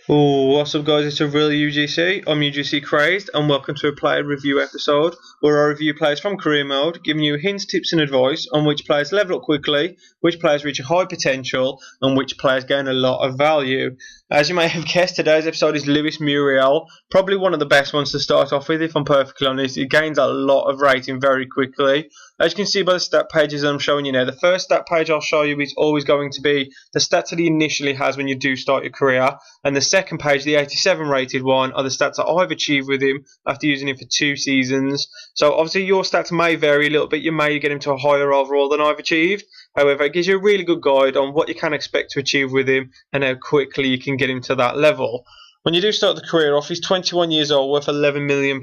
Ooh, what's up guys, it's a real UGC. I'm UGC Crazed and welcome to a player review episode where I review players from career mode, giving you hints, tips and advice on which players level up quickly, which players reach a high potential and which players gain a lot of value. As you may have guessed, today's episode is Muriel, probably one of the best ones to start off with if I'm perfectly honest. He gains a lot of rating very quickly. As you can see by the stat pages I'm showing you now, the first stat page I'll show you is always going to be the stats that he initially has when you do start your career, and the second page, the 87 rated one, are the stats that I've achieved with him after using him for 2 seasons. So obviously your stats may vary a little bit, you may get him to a higher overall than I've achieved. However, it gives you a really good guide on what you can expect to achieve with him and how quickly you can get him to that level. When you do start the career off, he's 21 years old, worth £11 million.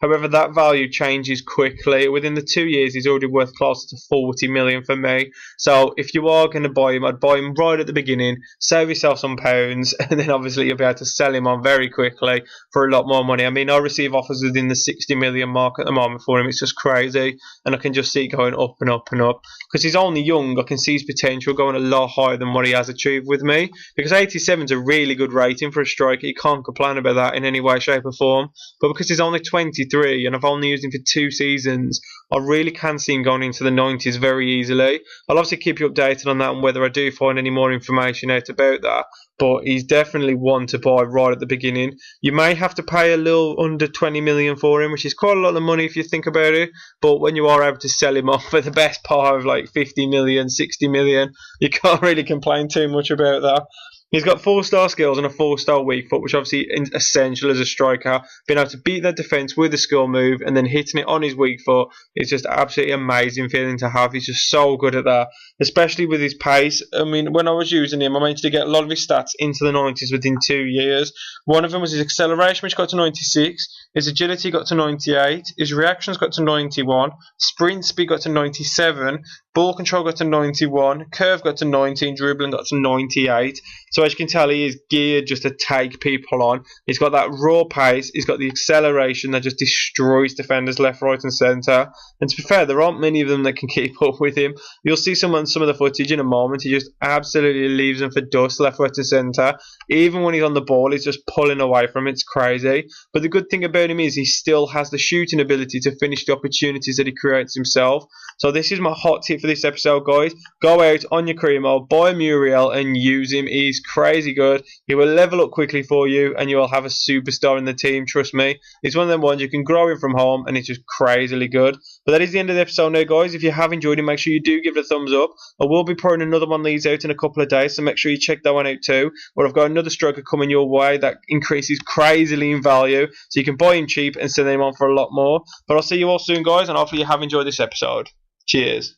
However, that value changes quickly. Within the 2 years, he's already worth closer to 40 million for me. So if you are going to buy him, I'd buy him right at the beginning, save yourself some pounds, and then obviously you'll be able to sell him on very quickly for a lot more money. I mean, I receive offers within the 60 million mark at the moment for him. It's just crazy, and I can just see it going up and up and up. Because he's only young, I can see his potential going a lot higher than what he has achieved with me. Because 87 is a really good rating for a striker. You can't complain about that in any way, shape or form. But because he's only 23 and I've only used him for 2 seasons, I really can see him going into the 90s very easily. I'll obviously keep you updated on that and whether I do find any more information out about that. But he's definitely one to buy right at the beginning. You may have to pay a little under 20 million for him, which is quite a lot of money if you think about it. But when you are able to sell him off for the best part of like 50 million, 60 million, you can't really complain too much about that. He's got 4-star skills and a 4-star weak foot, which obviously is essential as a striker. Being able to beat their defence with a skill move and then hitting it on his weak foot is just absolutely amazing feeling to have. He's just so good at that, especially with his pace. I mean, when I was using him, I managed to get a lot of his stats into the 90s within 2 years. One of them was his acceleration, which got to 96. His agility got to 98. His reactions got to 91. Sprint speed got to 97. Ball control got to 91. Curve got to 19. Dribbling got to 98. So as you can tell, he is geared just to take people on. He's got that raw pace. He's got the acceleration that just destroys defenders left, right and centre. And to be fair, there aren't many of them that can keep up with him. You'll see some of the footage in a moment. He just absolutely leaves them for dust left, right and centre. Even when he's on the ball, he's just pulling away from it. It's crazy. But the good thing about him is he still has the shooting ability to finish the opportunities that he creates himself. So this is my hot tip for this episode, guys. Go out on your career mode, buy Muriel and use him. He's crazy good. He will level up quickly for you and you will have a superstar in the team, trust me. He's one of them ones you can grow him from home and it's just crazily good. But that is the end of the episode now, guys. If you have enjoyed it, make sure you do give it a thumbs up. I will be pouring another one of these out in a couple of days, so make sure you check that one out too. Where I've got another striker coming your way that increases crazily in value, so you can buy him cheap and send him on for a lot more. But I'll see you all soon, guys, and hopefully you have enjoyed this episode. Cheers.